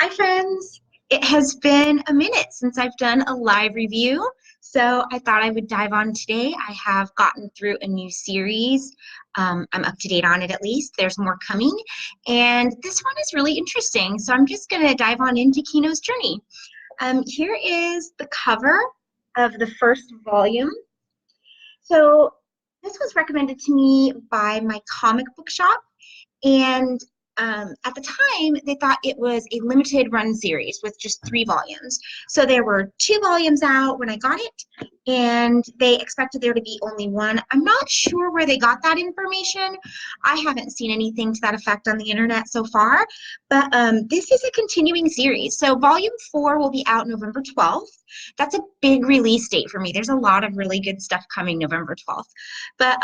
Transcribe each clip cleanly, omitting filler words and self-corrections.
Hi, friends. It has been a minute since I've done a live review, so I thought I would dive on today. I have gotten through a new series. I'm up to date on it at least. There's more coming, and this one is really interesting, so I'm just going to dive on into Kino's journey. Here is the cover of the first volume. So this was recommended to me by my comic book shop. And at the time, they thought it was a limited run series with just 3 volumes. So there were 2 volumes out when I got it, and they expected there to be only one. I'm not sure where they got that information. I haven't seen anything to that effect on the internet so far, but this is a continuing series. So volume 4 will be out November 12th. That's a big release date for me. There's a lot of really good stuff coming November 12th. But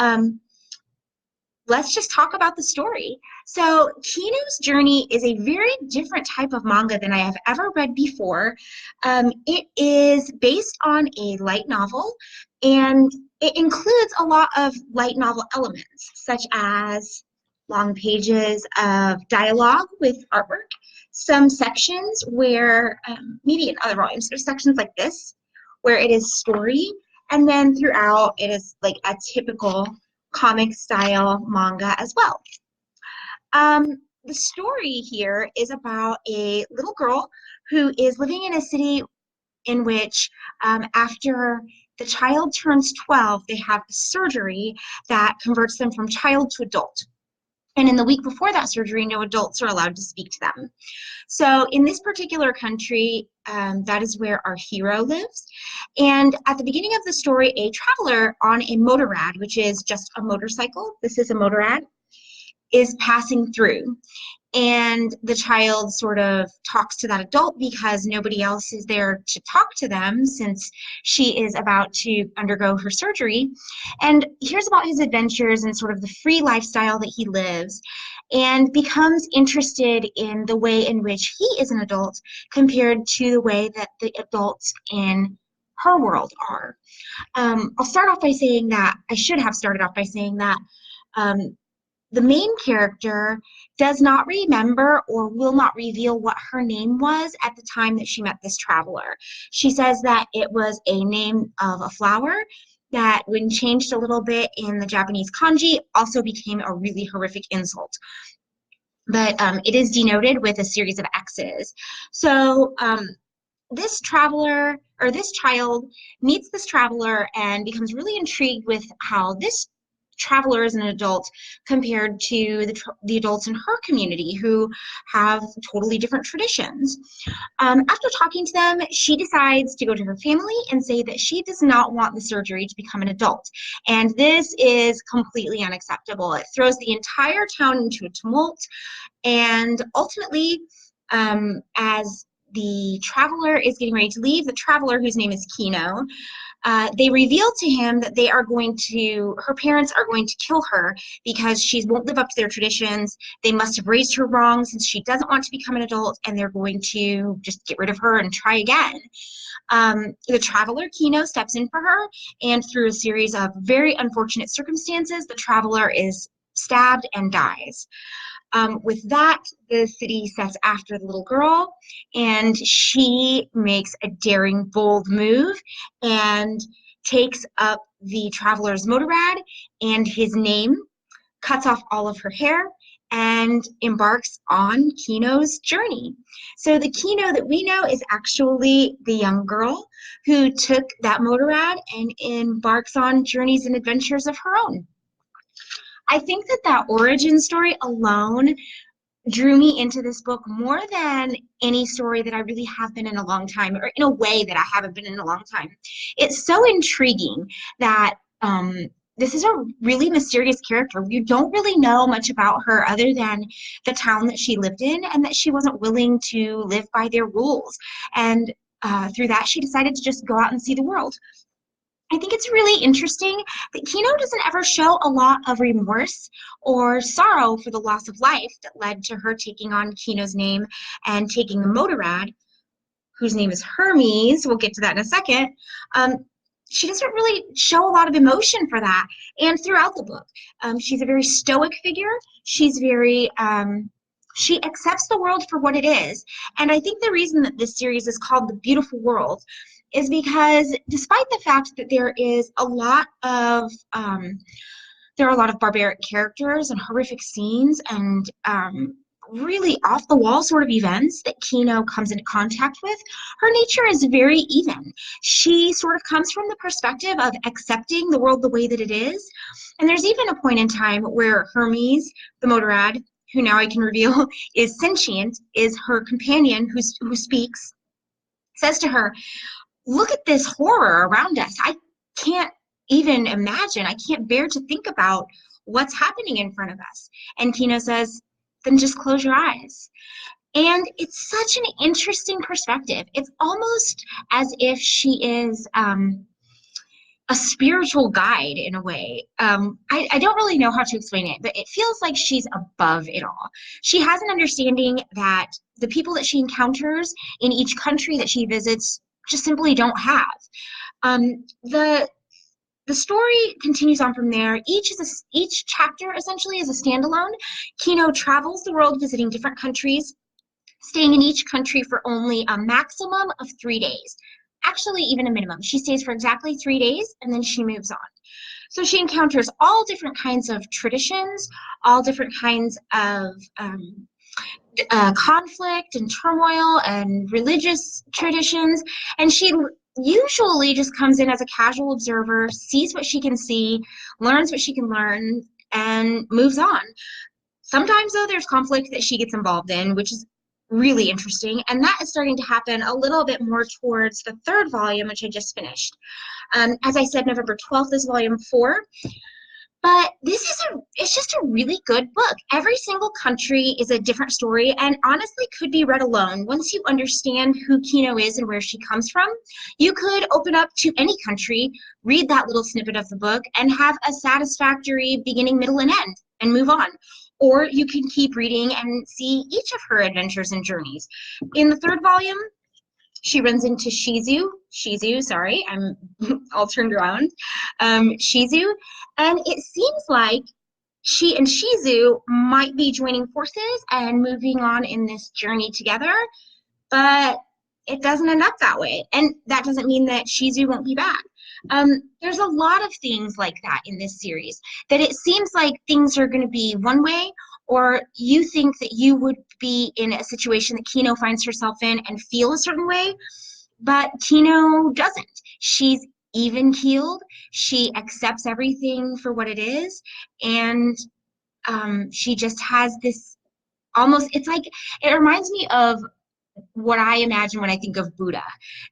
let's just talk about the story. So Kino's Journey is a very different type of manga than I have ever read before. It is based on a light novel, and it includes a lot of light novel elements, such as long pages of dialogue with artwork, some sections where, maybe in other volumes, there's sections like this, where it is story, and then throughout it is like a typical comic style manga as well. The story here is about a little girl who is living in a city in which, after the child turns 12, they have a surgery that converts them from child to adult. And in the week before that surgery, no adults are allowed to speak to them. So in this particular country, that is where our hero lives. And at the beginning of the story, a traveler on a motorrad, which is just a motorcycle, this is a motorrad, is passing through. And the child sort of talks to that adult because nobody else is there to talk to them since she is about to undergo her surgery, and hears about his adventures and sort of the free lifestyle that he lives, and becomes interested in the way in which he is an adult compared to the way that the adults in her world are. I'll start off by saying that I should have started off by saying that the main character does not remember or will not reveal what her name was at the time that she met this traveler. She says that it was a name of a flower that, when changed a little bit in the Japanese kanji, also became a really horrific insult. But it is denoted with a series of X's. So this traveler, or this child, meets this traveler and becomes really intrigued with how this traveler is an adult compared to the adults in her community who have totally different traditions. After talking to them, she decides to go to her family and say that she does not want the surgery to become an adult. And this is completely unacceptable. It throws the entire town into a tumult. And ultimately, as the traveler is getting ready to leave, the traveler, whose name is Kino, they reveal to him that her parents are going to kill her because she won't live up to their traditions. They must have raised her wrong since she doesn't want to become an adult, and they're going to just get rid of her and try again. The traveler, Kino, steps in for her, and through a series of very unfortunate circumstances, the traveler is stabbed and dies. With that, the city sets after the little girl, and she makes a daring, bold move and takes up the traveler's motorrad and his name, cuts off all of her hair, and embarks on Kino's journey. So the Kino that we know is actually the young girl who took that motorrad and embarks on journeys and adventures of her own. I think that origin story alone drew me into this book more than any story that I really have been in a long time, or in a way that I haven't been in a long time. It's so intriguing that this is a really mysterious character. You don't really know much about her other than the town that she lived in and that she wasn't willing to live by their rules. And through that, she decided to just go out and see the world. I think it's really interesting that Kino doesn't ever show a lot of remorse or sorrow for the loss of life that led to her taking on Kino's name and taking the motorrad, whose name is Hermes. We'll get to that in a second. She doesn't really show a lot of emotion for that. And throughout the book, she's a very stoic figure. She's very She accepts the world for what it is. And I think the reason that this series is called The Beautiful World is because despite the fact that there are a lot of barbaric characters and horrific scenes and really off the wall sort of events that Kino comes into contact with, her nature is very even. She sort of comes from the perspective of accepting the world the way that it is. And there's even a point in time where Hermes, the motorrad, who now I can reveal is sentient, is her companion who speaks, says to her, look at this horror around us. I can't even imagine. I can't bear to think about what's happening in front of us. And Kino says, then just close your eyes. And it's such an interesting perspective. It's almost as if she is a spiritual guide in a way. I don't really know how to explain it, but it feels like she's above it all. She has an understanding that the people that she encounters in each country that she visits just simply don't have. The story continues on from there. Each chapter essentially is a standalone. Kino travels the world visiting different countries, staying in each country for only a maximum of 3 days. Actually, even a minimum. She stays for exactly 3 days and then she moves on. So she encounters all different kinds of traditions, all different kinds of conflict and turmoil and religious traditions. And she usually just comes in as a casual observer, sees what she can see, learns what she can learn, and moves on. Sometimes, though, there's conflict that she gets involved in, which is really interesting. And that is starting to happen a little bit more towards the third volume, which I just finished. As I said, November 12th is volume 4. But it's just a really good book. Every single country is a different story and honestly could be read alone. Once you understand who Kino is and where she comes from, you could open up to any country, read that little snippet of the book, and have a satisfactory beginning, middle, and end, and move on. Or you can keep reading and see each of her adventures and journeys. In the third volume, she runs into Shizu, sorry, I'm all turned around, Shizu, and it seems like she and Shizu might be joining forces and moving on in this journey together, but it doesn't end up that way. And that doesn't mean that Shizu won't be back. There's a lot of things like that in this series, that it seems like things are going to be one way, or you think that you would be in a situation that Kino finds herself in and feel a certain way, but Kino doesn't. She's even keeled. She accepts everything for what it is, and she just has this almost, it's like, it reminds me of what I imagine when I think of Buddha,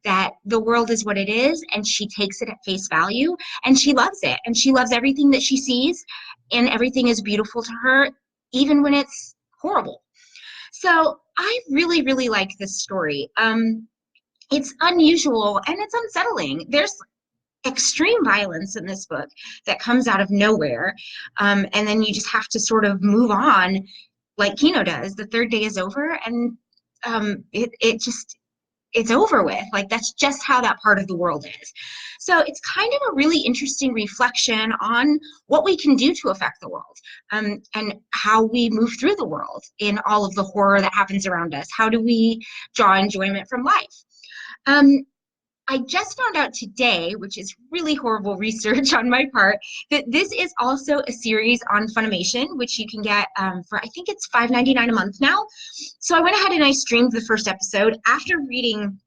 that the world is what it is, and she takes it at face value, and she loves it, and she loves everything that she sees, and everything is beautiful to her, even when it's horrible. So I really, really like this story. It's unusual and it's unsettling. There's extreme violence in this book that comes out of nowhere, and then you just have to sort of move on like Kino does. The third day is over, and it's over with. Like, that's just how that part of the world is. So it's kind of a really interesting reflection on what we can do to affect the world, and how we move through the world in all of the horror that happens around us. How do we draw enjoyment from life? I just found out today, which is really horrible research on my part, that this is also a series on Funimation, which you can get for, I think it's $5.99 a month now. So I went ahead and I streamed the first episode after reading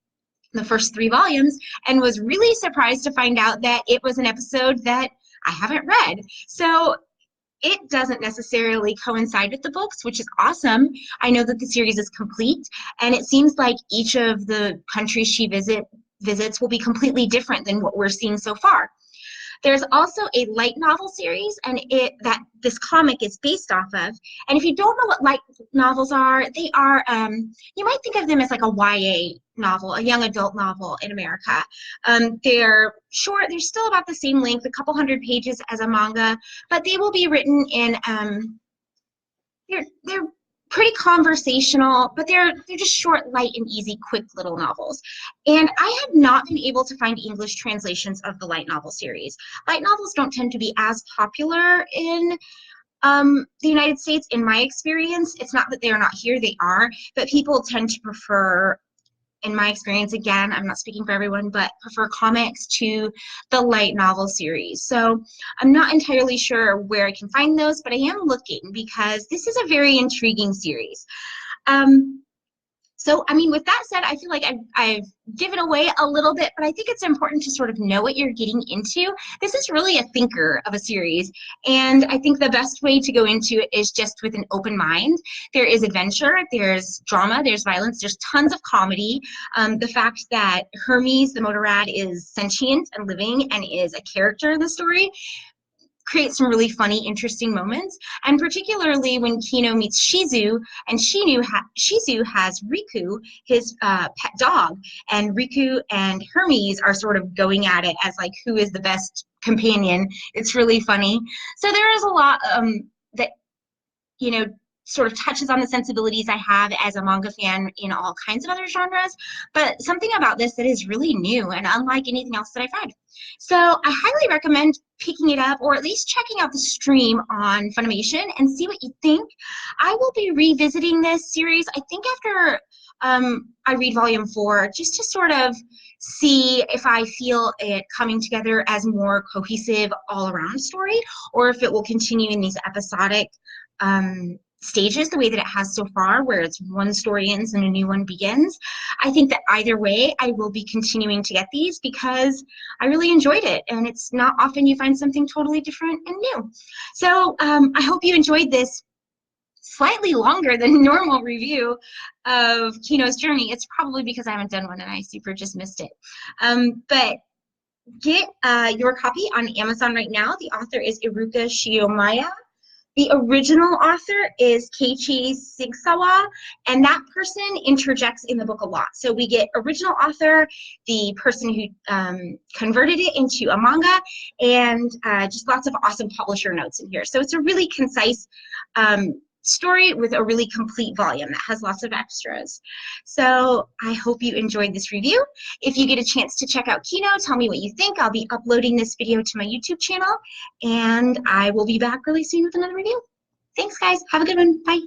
the first 3 volumes, and was really surprised to find out that it was an episode that I haven't read. So it doesn't necessarily coincide with the books, which is awesome. I know that the series is complete, and it seems like each of the countries she visits will be completely different than what we're seeing so far. There's also a light novel series, and that this comic is based off of. And if you don't know what light novels are, they are, you might think of them as like a YA novel, a young adult novel in America. They're short, they're still about the same length, a couple hundred pages as a manga, but they will be written in, they're pretty conversational, but they're just short, light, and easy, quick little novels. And I have not been able to find English translations of the light novel series. Light novels don't tend to be as popular in The United States, in my experience, it's not that they are not here, they are, but people tend to prefer, in my experience, again, I'm not speaking for everyone, but prefer comics to the light novel series. So I'm not entirely sure where I can find those, but I am looking because this is a very intriguing series. So, I mean, with that said, I feel like I've given away a little bit, but I think it's important to sort of know what you're getting into. This is really a thinker of a series, and I think the best way to go into it is just with an open mind. There is adventure, there's drama, there's violence, there's tons of comedy. The fact that Hermes, the Motorrad, is sentient and living and is a character in the story create some really funny, interesting moments. And particularly when Kino meets Shizu, and Shizu has Riku, his pet dog, and Riku and Hermes are sort of going at it as like who is the best companion. It's really funny. So there is a lot that, you know, sort of touches on the sensibilities I have as a manga fan in all kinds of other genres, but something about this that is really new and unlike anything else that I've read. So I highly recommend picking it up or at least checking out the stream on Funimation and see what you think. I will be revisiting this series, I think after I read volume 4, just to sort of see if I feel it coming together as more cohesive all-around story, or if it will continue in these episodic stages the way that it has so far, where it's one story ends and a new one begins. I think that either way, I will be continuing to get these because I really enjoyed it, and it's not often you find something totally different and new. So I hope you enjoyed this slightly longer than normal review of Kino's Journey. It's probably because I haven't done one and I super just missed it. But get your copy on Amazon right now. The author is Iruka Shiomaya. The original author is Keiichi Sigsawa, and that person interjects in the book a lot. So we get original author, the person who converted it into a manga, and just lots of awesome publisher notes in here. So it's a really concise story with a really complete volume that has lots of extras. So I hope you enjoyed this review. If you get a chance to check out Kino, tell me what you think. I'll be uploading this video to my YouTube channel, and I will be back really soon with another review. Thanks, guys. Have a good one. Bye.